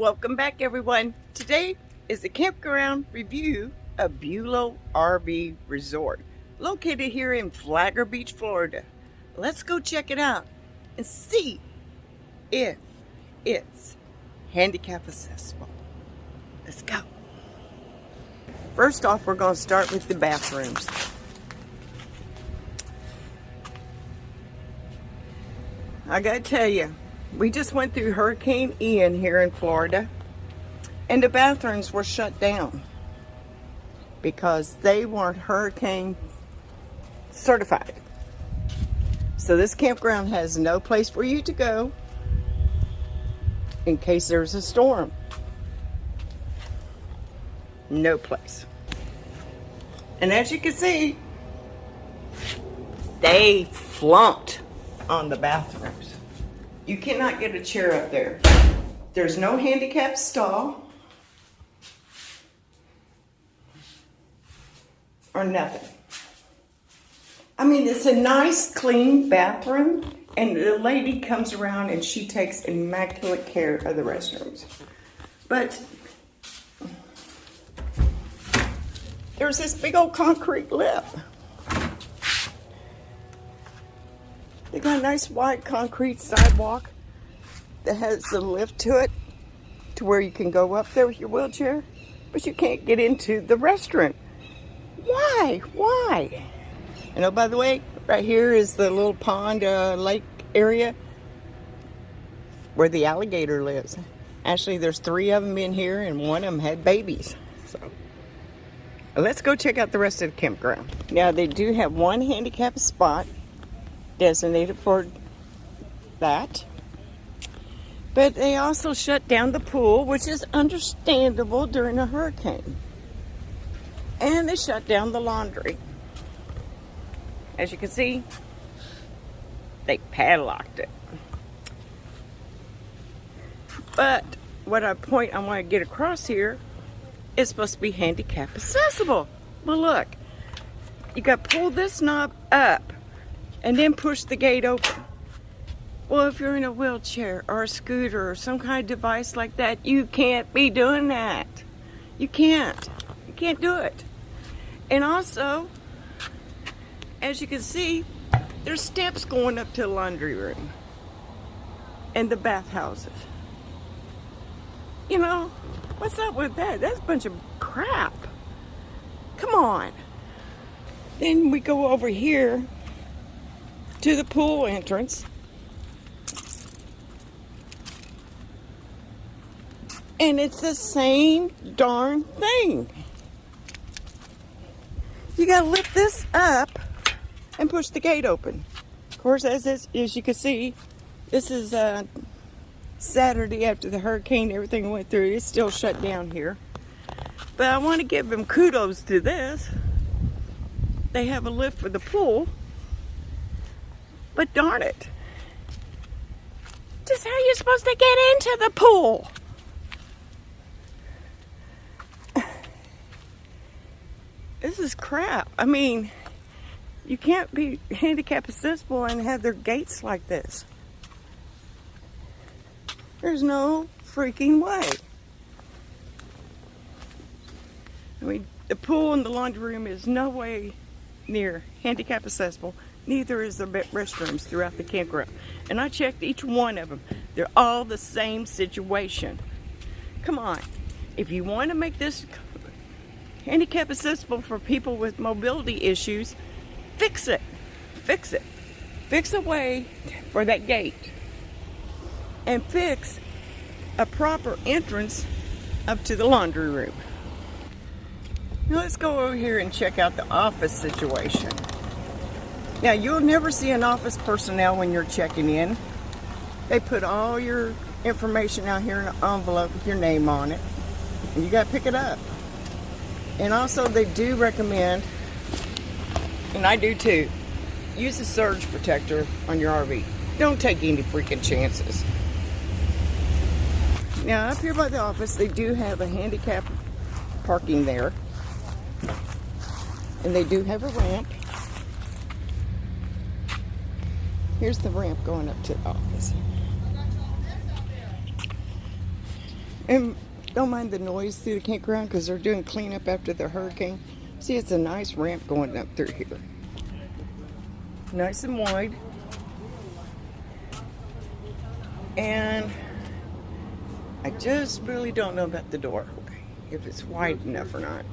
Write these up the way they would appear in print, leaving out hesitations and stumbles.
Welcome back, everyone. Today is the campground review of Bulow RV Resort, located here in Flagler Beach, Florida. Let's go check it out and see if it's handicap accessible. Let's go. First off, we're going to start with the bathrooms. I gotta tell you, we just went through Hurricane Ian here in Florida, and the bathrooms were shut down because they weren't hurricane certified. So this campground has no place for you to go in case there's a storm. No place. And as you can see, they flunked on the bathrooms. You cannot get a chair up there. There's no handicap stall or nothing. I mean, it's a nice, clean bathroom, and the lady comes around and she takes immaculate care of the restrooms. But there's this big old concrete lip. They got a nice wide concrete sidewalk that has a lift to it to where you can go up there with your wheelchair, but you can't get into the restaurant. Why? Why? And oh, by the way, right here is the little pond lake area where the alligator lives. Actually, there's 3 of them in here, and one of them had babies. So let's go check out the rest of the campground. Now, they do have one handicap spot designated for that, but they also shut down the pool, which is understandable during a hurricane, and they shut down the laundry. As you can see, they padlocked it. But what I want to get across here is supposed to be handicap accessible. Well, look, you got to pull this knob up and then push the gate open. Well, if you're in a wheelchair or a scooter or some kind of device like that, you can't be doing that. You can't do it. And also, as you can see, there's steps going up to the laundry room and the bathhouses. You know, what's up with that? That's a bunch of crap. Come on. Then we go over here to the pool entrance, and it's the same darn thing. You gotta lift this up and push the gate open. Of course, as you can see, this is Saturday after the hurricane, everything went through. It's still shut down here, but I want to give them kudos to this. They have a lift for the pool. But darn it, just how are you supposed to get into the pool? This is crap. I mean, you can't be handicap accessible and have their gates like this. There's no freaking way. I mean, the pool and the laundry room is no way near handicap accessible. Neither is the restrooms throughout the campground. And I checked each one of them. They're all the same situation. Come on. If you want to make this handicap accessible for people with mobility issues, fix it. Fix it. Fix a way for that gate. And fix a proper entrance up to the laundry room. Now let's go over here and check out the office situation. Now, you'll never see an office personnel when you're checking in. They put all your information out here in an envelope with your name on it, and you got to pick it up. And also, they do recommend, and I do too, use a surge protector on your RV. Don't take any freaking chances. Now, up here by the office, they do have a handicap parking there, and they do have a ramp. Here's the ramp going up to the office. And don't mind the noise through the campground because they're doing cleanup after the hurricane. See, it's a nice ramp going up through here. Nice and wide. And I just really don't know about the doorway, if it's wide enough or not.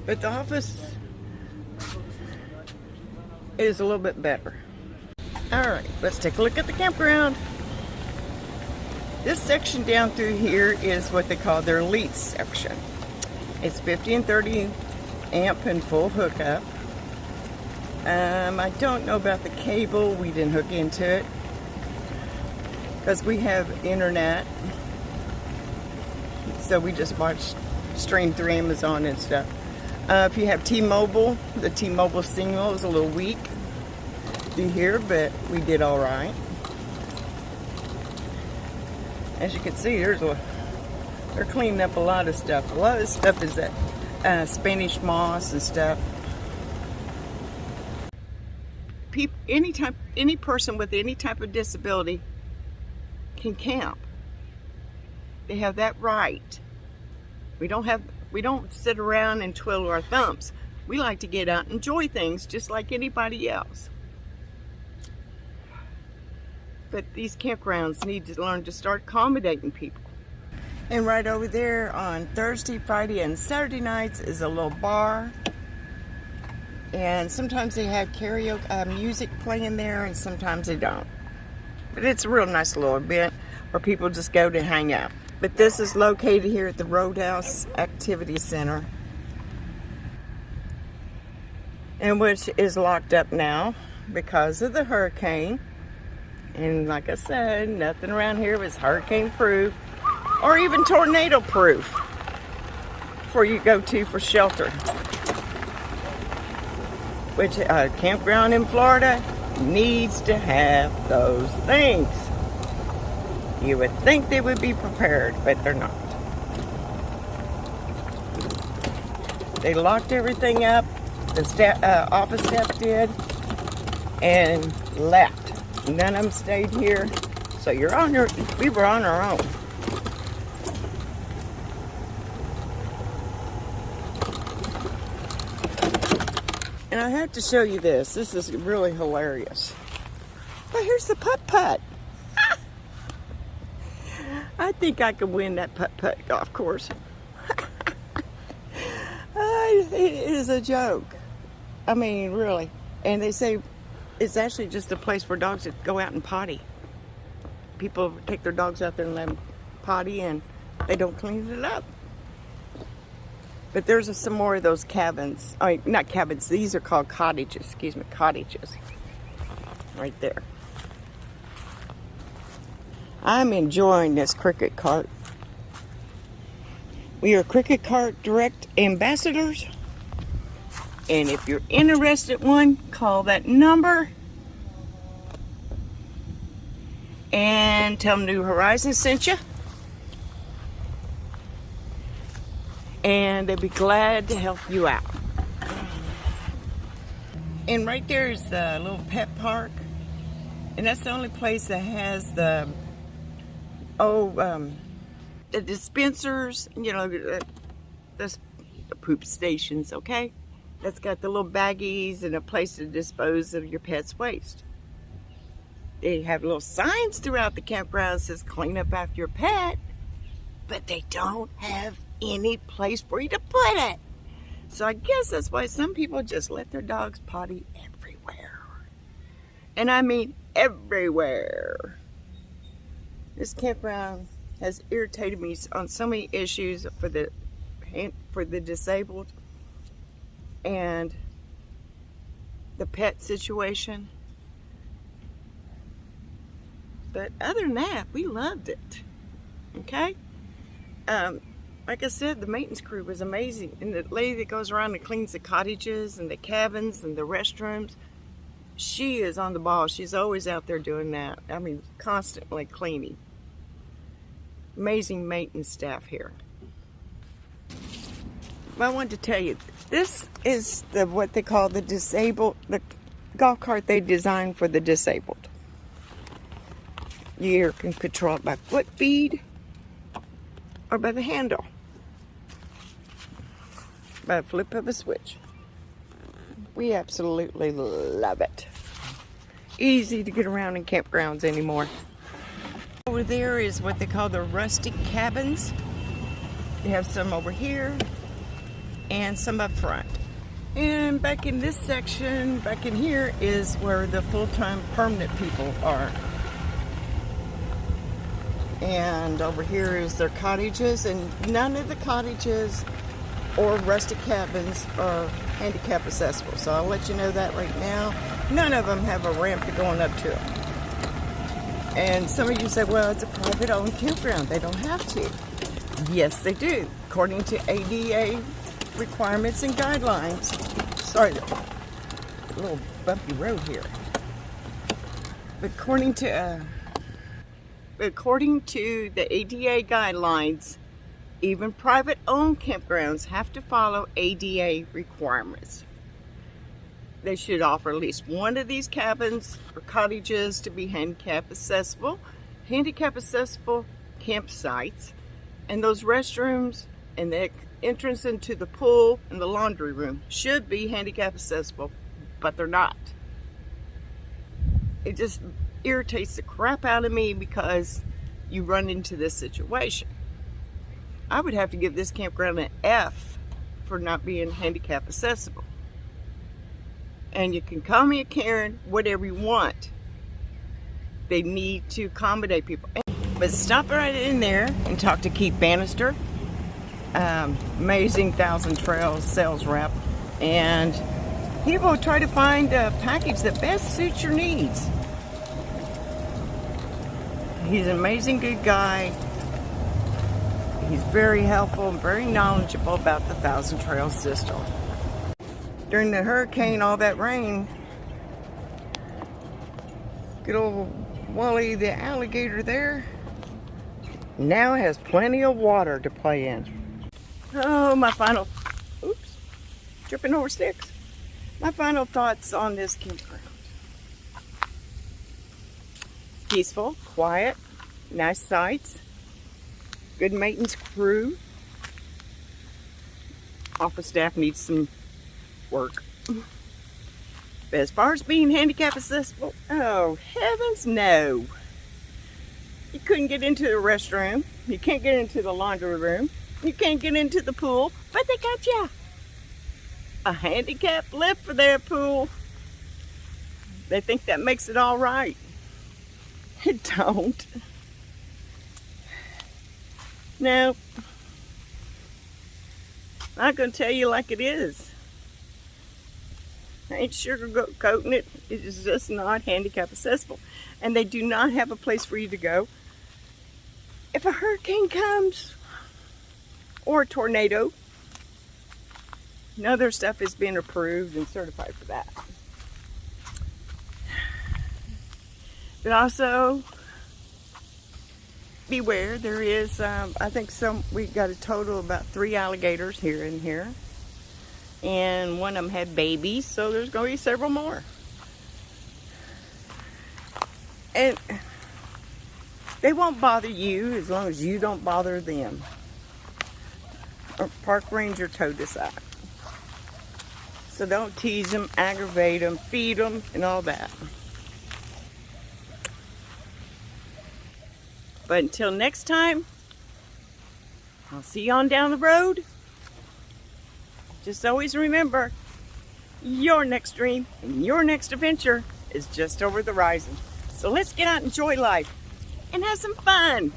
But the office is a little bit better. Alright, let's take a look at the campground. This section down through here is what they call their elite section. It's 50 and 30 amp and full hookup. I don't know about the cable. We didn't hook into it because we have internet. So we just watch stream through Amazon and stuff. If you have T-Mobile, the T-Mobile signal is a little weak through here, but we did all right. As you can see, they're cleaning up a lot of stuff. A lot of stuff is that Spanish moss and stuff. Any person with any type of disability can camp. They have that right. We don't sit around and twiddle our thumbs. We like to get out and enjoy things just like anybody else. But these campgrounds need to learn to start accommodating people. And right over there on Thursday, Friday, and Saturday nights is a little bar. And sometimes they have karaoke music playing there, and sometimes they don't. But it's a real nice little event where people just go to hang out. But this is located here at the Roadhouse Activity Center, and which is locked up now because of the hurricane. And like I said, nothing around here is hurricane proof or even tornado proof for you go to for shelter. Which a campground in Florida needs to have those things. You would think they would be prepared, but they're not. They locked everything up, the office staff did, and left. None of them stayed here, so we were on our own. And I have to show you this. This is really hilarious. But here's the putt-putt. I think I could win that putt-putt golf course. It is a joke. I mean, really. And they say it's actually just a place for dogs to go out and potty. People take their dogs out there and let them potty, and they don't clean it up. But there's some more of those cabins. I mean, not cabins. These are called cottages. Excuse me, cottages. Right there. I'm enjoying this cricket cart. We are Cricket Cart Direct Ambassadors. And if you're interested in one, call that number. And tell them New Horizons sent you. And they'd be glad to help you out. And right there is the little pet park. And that's the only place that has the dispensers, you know, the poop stations, okay? That's got the little baggies and a place to dispose of your pet's waste. They have little signs throughout the campground that says clean up after your pet, but they don't have any place for you to put it. So I guess that's why some people just let their dogs potty everywhere. And I mean everywhere. This campground has irritated me on so many issues for the disabled and the pet situation. But other than that, we loved it. Okay? Like I said, the maintenance crew was amazing. And the lady that goes around and cleans the cottages and the cabins and the restrooms, she is on the ball. She's always out there doing that. I mean, constantly cleaning. Amazing maintenance staff here. I wanted to tell you, this is what they call the golf cart they designed for the disabled. You can control it by foot feed. or by the handle, by a flip of a switch. We absolutely love it. Easy to get around in campgrounds anymore. Over there is what they call the Rustic Cabins. They have some over here and some up front. And back in this section, back in here, is where the full-time permanent people are. And over here is their cottages, and none of the cottages or rustic cabins are handicap accessible. So I'll let you know that right now. None of them have a ramp to going up to them. And some of you say, well, it's a private owned campground. They don't have to. Yes, they do. According to ADA requirements and guidelines. Sorry, a little bumpy road here. But according to the ADA guidelines, even private-owned campgrounds have to follow ADA requirements. They should offer at least one of these cabins or cottages to be handicap accessible campsites, and those restrooms and the entrance into the pool and the laundry room should be handicap accessible, but they're not. It just irritates the crap out of me because you run into this situation. I would have to give this campground an F for not being handicap accessible. And you can call me a Karen, whatever you want. They need to accommodate people. But stop right in there and talk to Keith Bannister, amazing Thousand Trails sales rep, and he will try to find a package that best suits your needs. He's an amazing good guy. He's very helpful and very knowledgeable about the Thousand Trails system. During the hurricane, all that rain, good old Wally the alligator there now has plenty of water to play in. Oh, oops, tripping over sticks. My final thoughts on this campground. Peaceful, quiet, nice sights, good maintenance crew. Office staff needs some work. But as far as being handicap accessible, oh heavens no. You couldn't get into the restroom, you can't get into the laundry room, you can't get into the pool, but they got you a handicap lift for their pool. They think that makes it all right. It don't. No, I'm gonna tell you like it is. I ain't sugarcoating it. It's just not handicap accessible. And they do not have a place for you to go if a hurricane comes or a tornado. None of their stuff is being approved and certified for that. But also, beware, there is, I think we got a total of about 3 alligators here and here. And one of them had babies, so there's going to be several more. And they won't bother you as long as you don't bother them. Our park ranger told us that. So don't tease them, aggravate them, feed them, and all that. But until next time, I'll see you on down the road. Just always remember, your next dream and your next adventure is just over the horizon. So let's get out and enjoy life and have some fun.